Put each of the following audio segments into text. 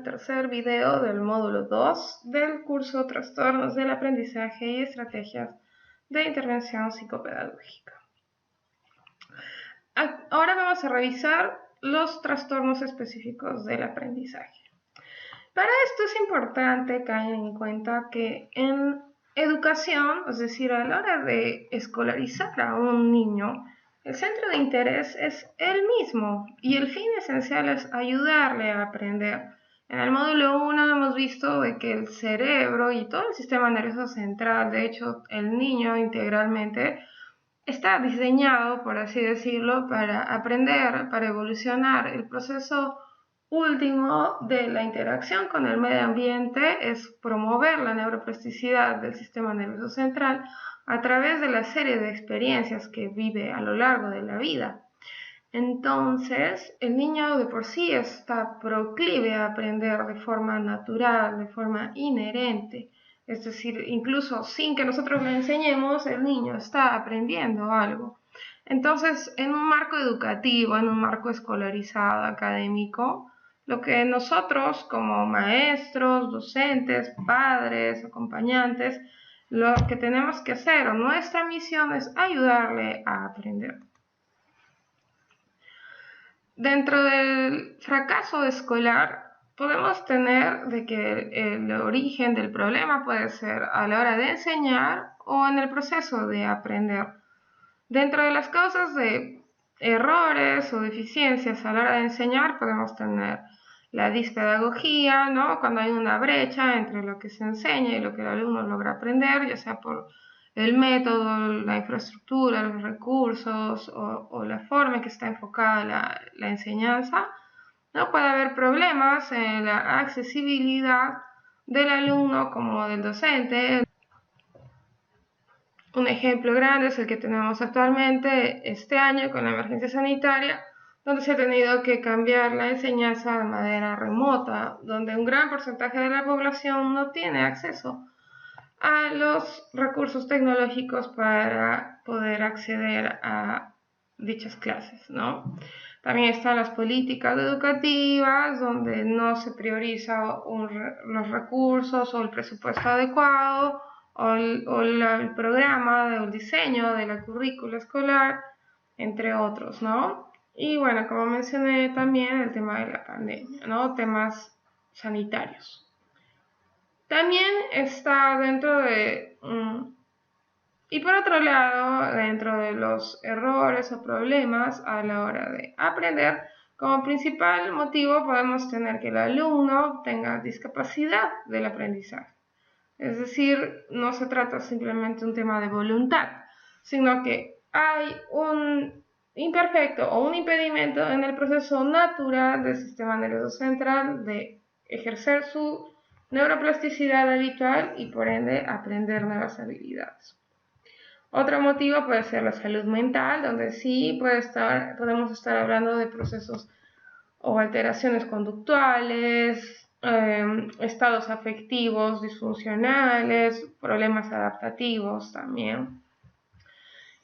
tercer video del módulo 2 del curso Trastornos del Aprendizaje y Estrategias de Intervención Psicopedagógica. Ahora vamos a revisar los trastornos específicos del aprendizaje. Para esto es importante caer en cuenta que en educación, es decir, a la hora de escolarizar a un niño, el centro de interés es el mismo y el fin esencial es ayudarle a aprender. En el módulo 1 hemos visto de que el cerebro y todo el sistema nervioso central, de hecho el niño integralmente, está diseñado, por así decirlo, para aprender, para evolucionar. El proceso último de la interacción con el medio ambiente es promover la neuroplasticidad del sistema nervioso central a través de la serie de experiencias que vive a lo largo de la vida. Entonces, el niño de por sí está proclive a aprender de forma natural, de forma inherente. Es decir, incluso sin que nosotros le enseñemos, el niño está aprendiendo algo. Entonces, en un marco educativo, en un marco escolarizado, académico, lo que nosotros como maestros, docentes, padres, acompañantes, lo que tenemos que hacer o nuestra misión es ayudarle a aprender. Dentro del fracaso escolar podemos tener de que el origen del problema puede ser a la hora de enseñar o en el proceso de aprender. Dentro de las causas de errores o deficiencias a la hora de enseñar podemos tener la dispedagogía, ¿no? Cuando hay una brecha entre lo que se enseña y lo que el alumno logra aprender, ya sea por el método, la infraestructura, los recursos o la forma en que está enfocada la enseñanza, ¿no? Puede haber problemas en la accesibilidad del alumno como del docente. Un ejemplo grande es el que tenemos actualmente este año con la emergencia sanitaria, donde se ha tenido que cambiar la enseñanza de manera remota, donde un gran porcentaje de la población no tiene acceso a los recursos tecnológicos para poder acceder a dichas clases, ¿no? También están las políticas educativas, donde no se prioriza los recursos o el presupuesto adecuado, el programa o el diseño de la currícula escolar, entre otros, ¿no? Y bueno, como mencioné también el tema de la pandemia, ¿no? Temas sanitarios. También está dentro de, y por otro lado, dentro de los errores o problemas a la hora de aprender, como principal motivo podemos tener que el alumno tenga discapacidad del aprendizaje. Es decir, no se trata simplemente de un tema de voluntad, sino que hay un imperfecto o un impedimento en el proceso natural del sistema nervioso central de ejercer su neuroplasticidad habitual y por ende aprender nuevas habilidades. Otro motivo puede ser la salud mental, donde sí podemos estar hablando de procesos o alteraciones conductuales, estados afectivos disfuncionales, problemas adaptativos también.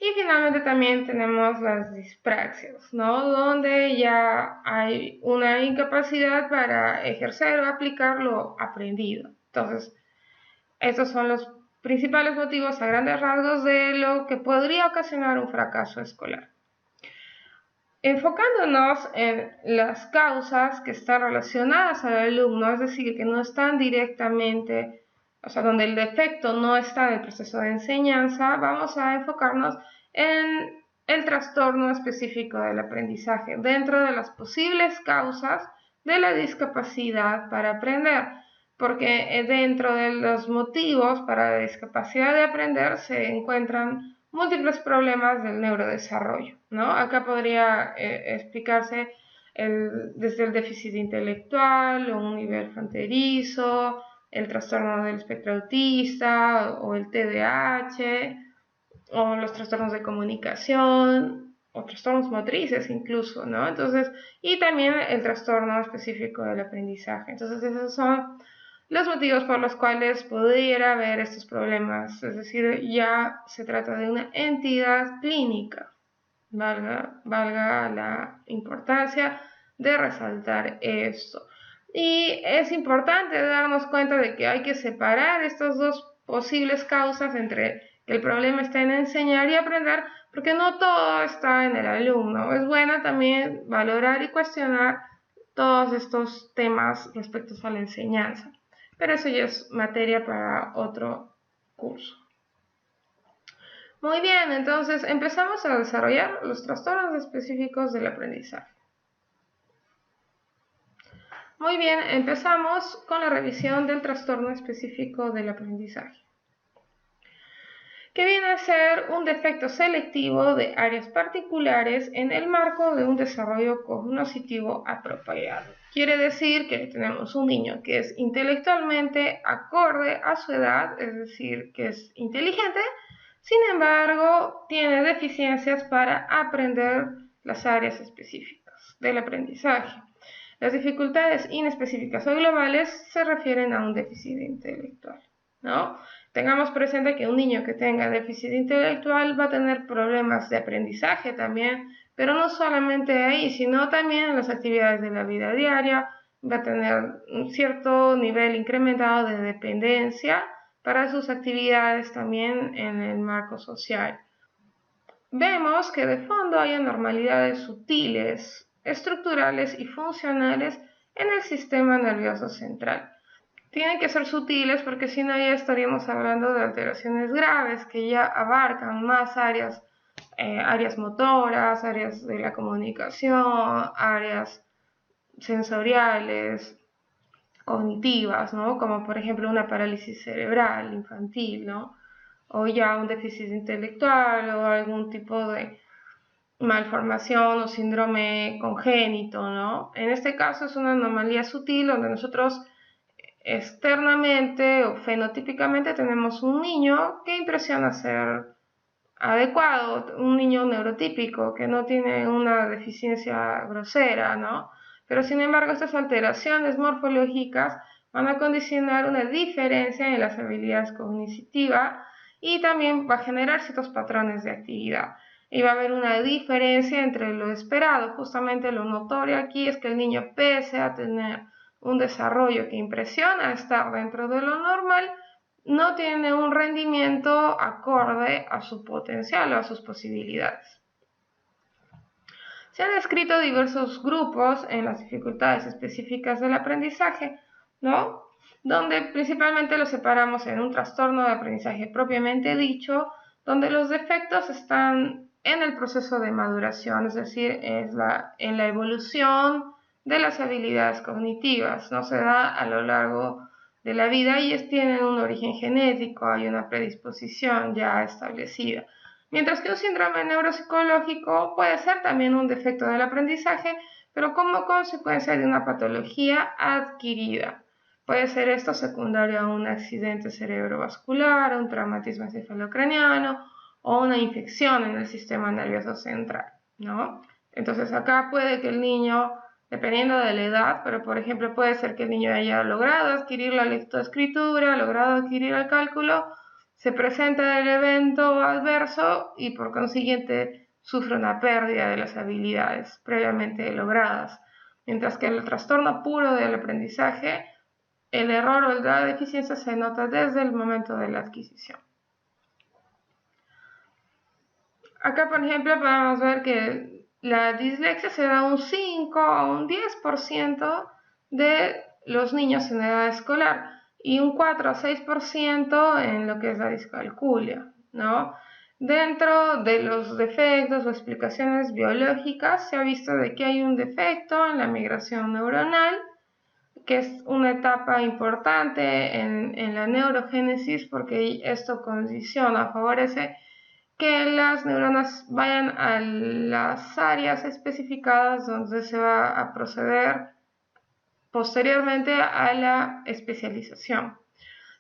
Y finalmente también tenemos las dispraxias, ¿no? Donde ya hay una incapacidad para ejercer o aplicar lo aprendido. Entonces, estos son los principales motivos a grandes rasgos de lo que podría ocasionar un fracaso escolar. Enfocándonos en las causas que están relacionadas al alumno, es decir, que no están directamente, o sea, donde el defecto no está en el proceso de enseñanza, vamos a enfocarnos en el trastorno específico del aprendizaje, dentro de las posibles causas de la discapacidad para aprender, porque dentro de los motivos para la discapacidad de aprender se encuentran múltiples problemas del neurodesarrollo, ¿no? Acá podría explicarse desde el déficit intelectual o un nivel fronterizo, el trastorno del espectro autista o el TDAH, o los trastornos de comunicación o trastornos motrices incluso, ¿no? Entonces, y también el trastorno específico del aprendizaje. Entonces, esos son los motivos por los cuales pudiera haber estos problemas, es decir, ya se trata de una entidad clínica, valga la importancia de resaltar esto. Y es importante darnos cuenta de que hay que separar estas dos posibles causas entre que el problema está en enseñar y aprender, porque no todo está en el alumno. Es bueno también valorar y cuestionar todos estos temas respecto a la enseñanza, pero eso ya es materia para otro curso. Muy bien, entonces empezamos a desarrollar los trastornos específicos del aprendizaje. Muy bien, empezamos con la revisión del trastorno específico del aprendizaje, que viene a ser un defecto selectivo de áreas particulares en el marco de un desarrollo cognitivo apropiado. Quiere decir que tenemos un niño que es intelectualmente acorde a su edad, es decir, que es inteligente, sin embargo, tiene deficiencias para aprender las áreas específicas del aprendizaje. Las dificultades inespecíficas o globales se refieren a un déficit intelectual, ¿no? Tengamos presente que un niño que tenga déficit intelectual va a tener problemas de aprendizaje también, pero no solamente ahí, sino también en las actividades de la vida diaria, va a tener un cierto nivel incrementado de dependencia para sus actividades también en el marco social. Vemos que de fondo hay anormalidades sutiles, estructurales y funcionales en el sistema nervioso central. Tienen que ser sutiles porque si no ya estaríamos hablando de alteraciones graves que ya abarcan más áreas, áreas motoras, áreas de la comunicación, áreas sensoriales, cognitivas, ¿no? Como por ejemplo una parálisis cerebral infantil, ¿no? O ya un déficit intelectual o algún tipo de malformación o síndrome congénito, ¿no? En este caso es una anomalía sutil donde nosotros externamente o fenotípicamente tenemos un niño que impresiona ser adecuado, un niño neurotípico que no tiene una deficiencia grosera, ¿no? Pero sin embargo estas alteraciones morfológicas van a condicionar una diferencia en las habilidades cognitivas y también va a generar ciertos patrones de actividad. Y va a haber una diferencia entre lo esperado. Justamente lo notorio aquí es que el niño, pese a tener un desarrollo que impresiona estar dentro de lo normal, no tiene un rendimiento acorde a su potencial o a sus posibilidades. Se han descrito diversos grupos en las dificultades específicas del aprendizaje, ¿no? Donde principalmente los separamos en un trastorno de aprendizaje propiamente dicho, donde los defectos están en el proceso de maduración, es decir, en la evolución de las habilidades cognitivas, no se da a lo largo de la vida y tienen un origen genético, hay una predisposición ya establecida. Mientras que un síndrome neuropsicológico puede ser también un defecto del aprendizaje, pero como consecuencia de una patología adquirida. Puede ser esto secundario a un accidente cerebrovascular, un traumatismo encefalocraniano o una infección en el sistema nervioso central, ¿no? Entonces acá puede que el niño, dependiendo de la edad, pero por ejemplo puede ser que el niño haya logrado adquirir la lectoescritura, logrado adquirir el cálculo, se presenta el evento adverso y por consiguiente sufre una pérdida de las habilidades previamente logradas. Mientras que el trastorno puro del aprendizaje, el error o la deficiencia se nota desde el momento de la adquisición. Acá, por ejemplo, podemos ver que la dislexia se da un 5 a un 10% de los niños en edad escolar y un 4 a 6% en lo que es la discalculia, ¿no? Dentro de los defectos o explicaciones biológicas se ha visto de que hay un defecto en la migración neuronal, que es una etapa importante en la neurogénesis porque esto condiciona, favorece que las neuronas vayan a las áreas especificadas donde se va a proceder posteriormente a la especialización.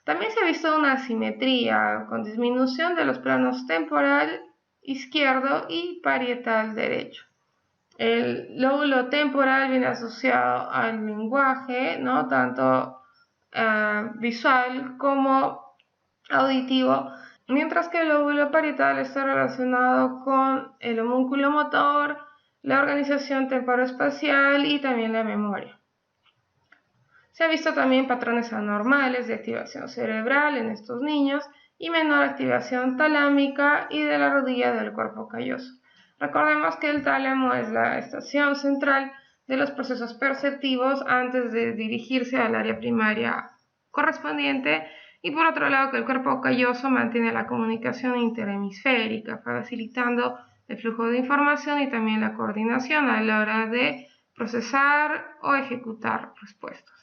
También se ha visto una asimetría con disminución de los planos temporal izquierdo y parietal derecho. El lóbulo temporal viene asociado al lenguaje, ¿no? Tanto visual como auditivo, mientras que el lóbulo parietal está relacionado con el homúnculo motor, la organización temporoespacial y también la memoria. Se han visto también patrones anormales de activación cerebral en estos niños y menor activación talámica y de la rodilla del cuerpo calloso. Recordemos que el tálamo es la estación central de los procesos perceptivos antes de dirigirse al área primaria correspondiente, y por otro lado que el cuerpo calloso mantiene la comunicación interhemisférica, facilitando el flujo de información y también la coordinación a la hora de procesar o ejecutar respuestas.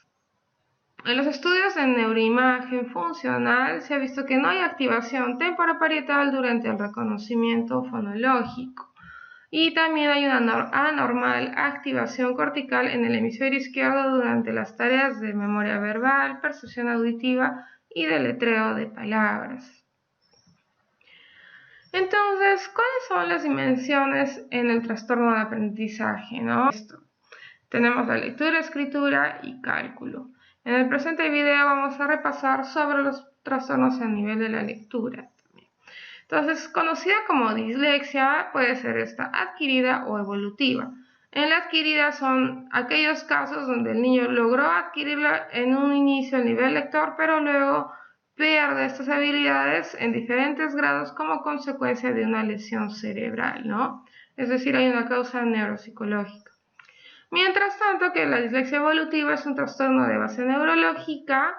En los estudios de neuroimagen funcional se ha visto que no hay activación temporoparietal durante el reconocimiento fonológico y también hay una anormal activación cortical en el hemisferio izquierdo durante las tareas de memoria verbal, percepción auditiva y deletreo de palabras. Entonces, ¿cuáles son las dimensiones en el trastorno de aprendizaje, ¿no? Tenemos la lectura, escritura y cálculo. En el presente video vamos a repasar sobre los trastornos a nivel de la lectura. Entonces, conocida como dislexia, puede ser esta adquirida o evolutiva. En la adquirida son aquellos casos donde el niño logró adquirirla en un inicio a nivel lector, pero luego pierde estas habilidades en diferentes grados como consecuencia de una lesión cerebral, ¿no? Es decir, hay una causa neuropsicológica. Mientras tanto que la dislexia evolutiva es un trastorno de base neurológica,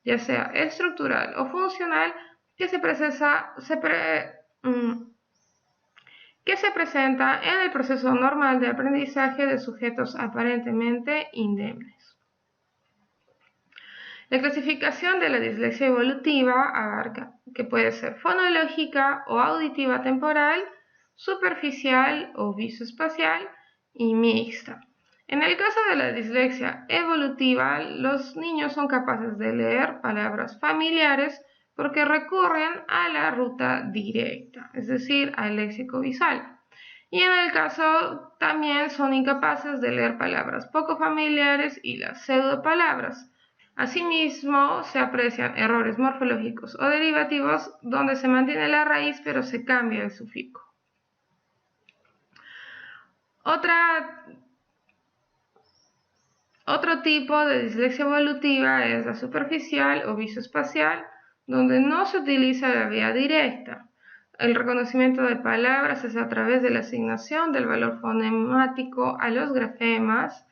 ya sea estructural o funcional, que se presenta en el proceso normal de aprendizaje de sujetos aparentemente indemnes. La clasificación de la dislexia evolutiva abarca que puede ser fonológica o auditiva temporal, superficial o visoespacial y mixta. En el caso de la dislexia evolutiva, los niños son capaces de leer palabras familiares porque recurren a la ruta directa, es decir, al léxico visual. Y en el caso también son incapaces de leer palabras poco familiares y las pseudopalabras. Asimismo, se aprecian errores morfológicos o derivativos donde se mantiene la raíz pero se cambia el sufijo. Otro tipo de dislexia evolutiva es la superficial o visoespacial, donde no se utiliza la vía directa. El reconocimiento de palabras es a través de la asignación del valor fonemático a los grafemas,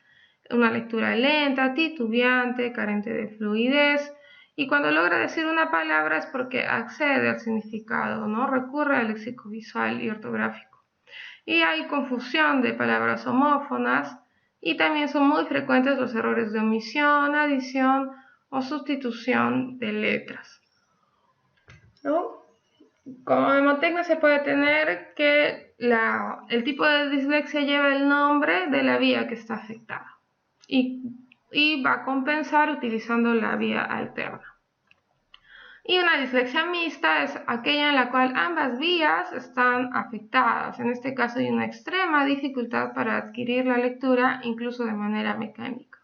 una lectura lenta, titubeante, carente de fluidez, y cuando logra decir una palabra es porque accede al significado, ¿no? Recurre al léxico visual y ortográfico. Y hay confusión de palabras homófonas, y también son muy frecuentes los errores de omisión, adición o sustitución de letras, ¿no? Como mnemotecnia se puede tener que el tipo de dislexia lleva el nombre de la vía que está afectada y va a compensar utilizando la vía alterna. Y una dislexia mixta es aquella en la cual ambas vías están afectadas. En este caso hay una extrema dificultad para adquirir la lectura, incluso de manera mecánica.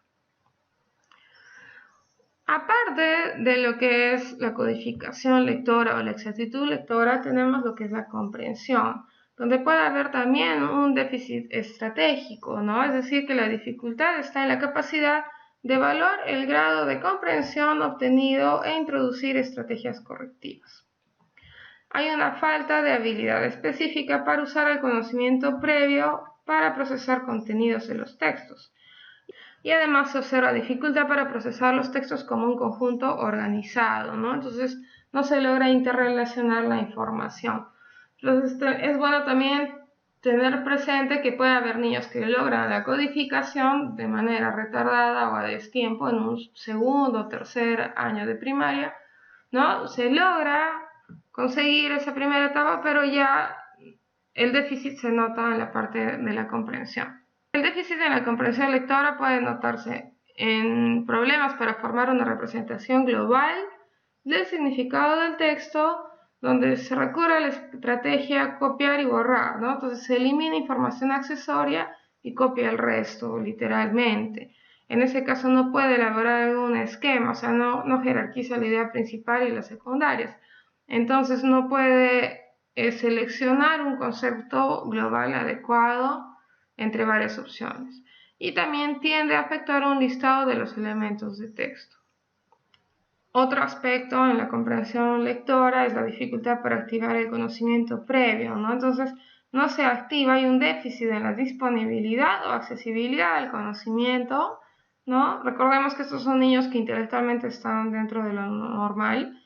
Aparte de lo que es la codificación lectora o la exactitud lectora, tenemos lo que es la comprensión, donde puede haber también un déficit estratégico, ¿no? Es decir, que la dificultad está en la capacidad de evaluar el grado de comprensión obtenido e introducir estrategias correctivas. Hay una falta de habilidad específica para usar el conocimiento previo para procesar contenidos en los textos. Y además se observa dificultad para procesar los textos como un conjunto organizado, ¿no? Entonces no se logra interrelacionar la información. Entonces es bueno también tener presente que puede haber niños que logran la codificación de manera retardada o a destiempo en un segundo o tercer año de primaria, ¿no? Se logra conseguir esa primera etapa, pero ya el déficit se nota en la parte de la comprensión. El déficit en la comprensión lectora puede notarse en problemas para formar una representación global del significado del texto, donde se recurre a la estrategia copiar y borrar, ¿no? Entonces se elimina información accesoria y copia el resto, literalmente. En ese caso no puede elaborar algún esquema, o sea, no jerarquiza la idea principal y las secundarias. Entonces no puede seleccionar un concepto global adecuado entre varias opciones. y también tiende a efectuar un listado de los elementos de texto. Otro aspecto en la comprensión lectora es la dificultad para activar el conocimiento previo, ¿no? Entonces, no se activa, hay un déficit en la disponibilidad o accesibilidad al conocimiento, ¿no? Recordemos que estos son niños que intelectualmente están dentro de lo normal,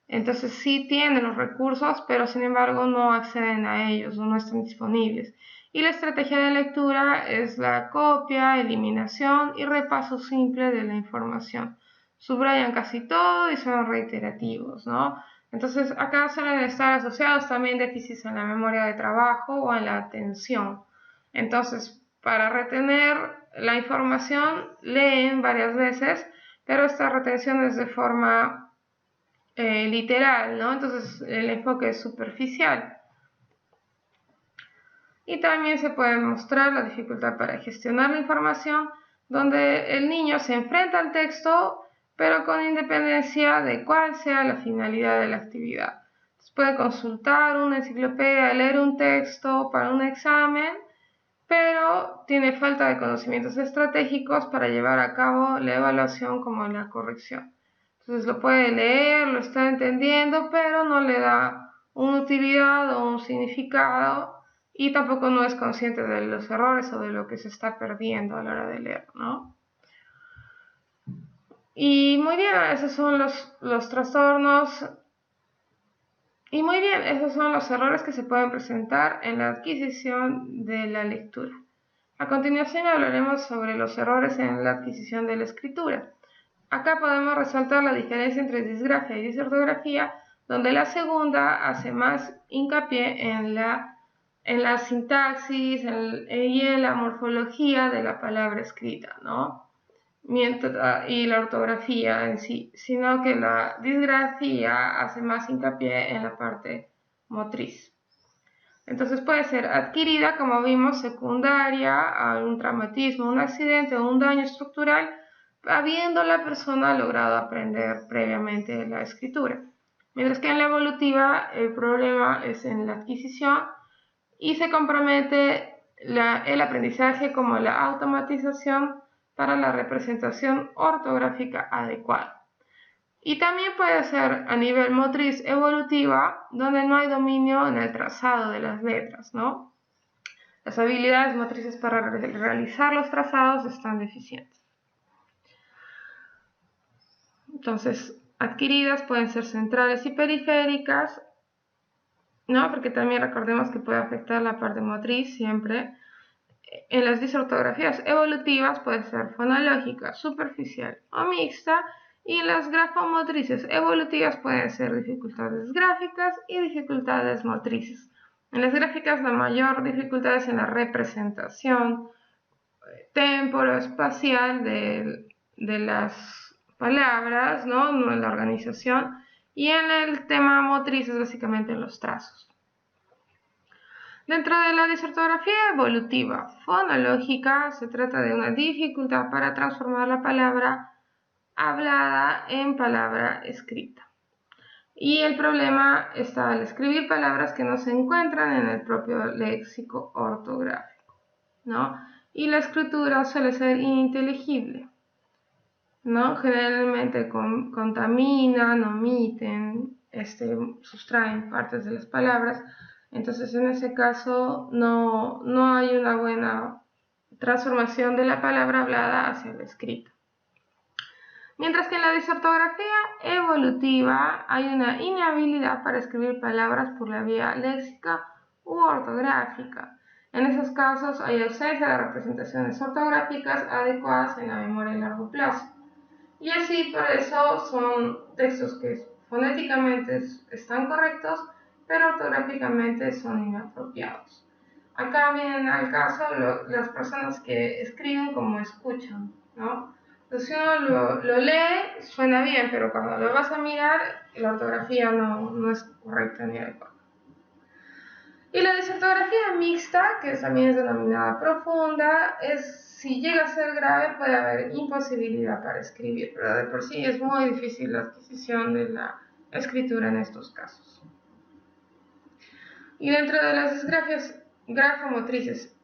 entonces sí tienen los recursos, pero sin embargo no acceden a ellos o no están disponibles. Y la estrategia de lectura es la copia, eliminación y repaso simple de la información. Subrayan casi todo y son reiterativos, ¿no? Entonces acá suelen estar asociados también déficits en la memoria de trabajo o en la atención. Entonces, para retener la información, leen varias veces, pero esta retención es de forma literal, ¿no? Entonces el enfoque es superficial. Y también se puede mostrar la dificultad para gestionar la información, donde el niño se enfrenta al texto, pero con independencia de cuál sea la finalidad de la actividad. Entonces, puede consultar una enciclopedia, leer un texto para un examen, pero tiene falta de conocimientos estratégicos para llevar a cabo la evaluación como la corrección. Entonces lo puede leer, lo está entendiendo, pero no le da una utilidad o un significado y tampoco no es consciente de los errores o de lo que se está perdiendo a la hora de leer, ¿no? Y muy bien, esos son los trastornos y muy bien, esos son los errores que se pueden presentar en la adquisición de la lectura. A continuación hablaremos sobre los errores en la adquisición de la escritura. Acá podemos resaltar la diferencia entre disgrafia y disortografía, donde la segunda hace más hincapié en la sintaxis y en la morfología de la palabra escrita, ¿no? Y la ortografía en sí, sino que la disgrafía hace más hincapié en la parte motriz. Entonces puede ser adquirida, como vimos, secundaria a un traumatismo, un accidente o un daño estructural, habiendo la persona logrado aprender previamente la escritura. Mientras que en la evolutiva el problema es en la adquisición y se compromete el aprendizaje como la automatización para la representación ortográfica adecuada. Y también puede ser a nivel motriz evolutiva, donde no hay dominio en el trazado de las letras, ¿no? Las habilidades motrices para realizar los trazados están deficientes. Entonces, adquiridas pueden ser centrales y periféricas, ¿no? Porque también recordemos que puede afectar la parte motriz siempre. En las disortografías evolutivas puede ser fonológica, superficial o mixta, y las grafomotrices evolutivas pueden ser dificultades gráficas y dificultades motrices. En las gráficas la mayor dificultad es en la representación temporoespacial de las palabras, ¿no? En la organización, y en el tema motriz es básicamente en los trazos. Dentro de la disortografía evolutiva fonológica se trata de una dificultad para transformar la palabra hablada en palabra escrita. Y el problema está al escribir palabras que no se encuentran en el propio léxico ortográfico, ¿no? Y la escritura suele ser ininteligible, ¿no? Generalmente contaminan, omiten, sustraen partes de las palabras. Entonces, en ese caso, no hay una buena transformación de la palabra hablada hacia la escrita. Mientras que en la disortografía evolutiva hay una inhabilidad para escribir palabras por la vía léxica u ortográfica. En esos casos hay ausencia de representaciones ortográficas adecuadas en la memoria a largo plazo. Y así por eso son textos que fonéticamente están correctos, pero ortográficamente son inapropiados. Acá vienen al caso las personas que escriben como escuchan, ¿no? Entonces, si uno lo lee, suena bien, pero cuando lo vas a mirar, la ortografía no es correcta ni adecuada. Y la disortografía mixta, que también es denominada profunda, si llega a ser grave puede haber imposibilidad para escribir, pero de por sí es muy difícil la adquisición de la escritura en estos casos. Y dentro de las disgrafias grafomotrices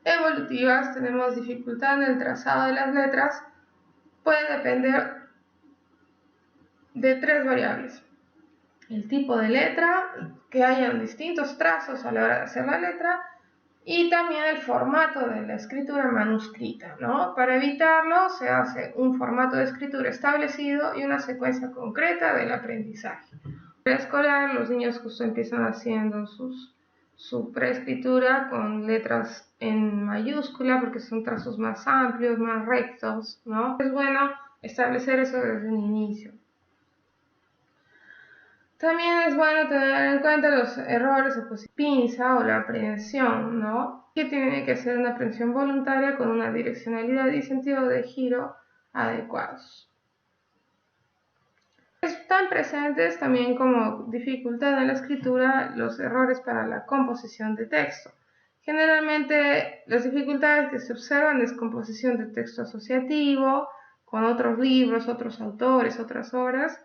evolutivas, tenemos dificultad en el trazado de las letras, puede depender de 3 variables. El tipo de letra, que hayan distintos trazos a la hora de hacer la letra, y también el formato de la escritura manuscrita, ¿no? Para evitarlo se hace un formato de escritura establecido y una secuencia concreta del aprendizaje. En la escolar los niños justo empiezan haciendo su preescritura con letras en mayúscula porque son trazos más amplios, más rectos, ¿no? Es bueno establecer eso desde un inicio. También es bueno tener en cuenta los errores de pinza o la aprehensión, ¿no? Que tiene que ser una aprehensión voluntaria con una direccionalidad y sentido de giro adecuados. Están presentes también como dificultad en la escritura los errores para la composición de texto. Generalmente las dificultades que se observan es composición de texto asociativo con otros libros, otros autores, otras obras,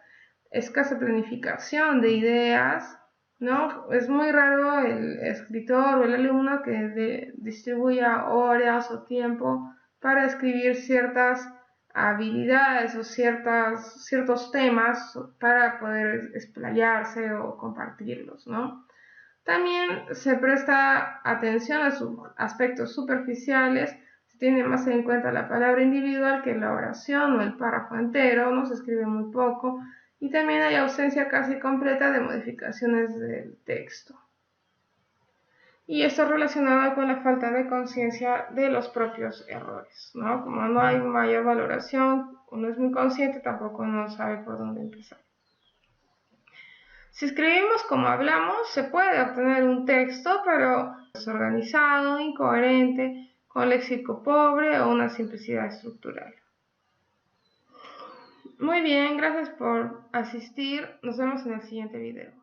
escasa planificación de ideas, ¿no? Es muy raro el escritor o el alumno que distribuya horas o tiempo para escribir ciertas habilidades o ciertos temas para poder explayarse o compartirlos, ¿no? También se presta atención a sus aspectos superficiales, se tiene más en cuenta la palabra individual que la oración o el párrafo entero, no se escribe muy poco, y también hay ausencia casi completa de modificaciones del texto. Y esto relacionado con la falta de conciencia de los propios errores, ¿no? Como no hay mayor valoración, uno es muy consciente, tampoco uno sabe por dónde empezar. Si escribimos como hablamos, se puede obtener un texto, pero desorganizado, incoherente, con léxico pobre o una simplicidad estructural. Muy bien, gracias por asistir. Nos vemos en el siguiente video.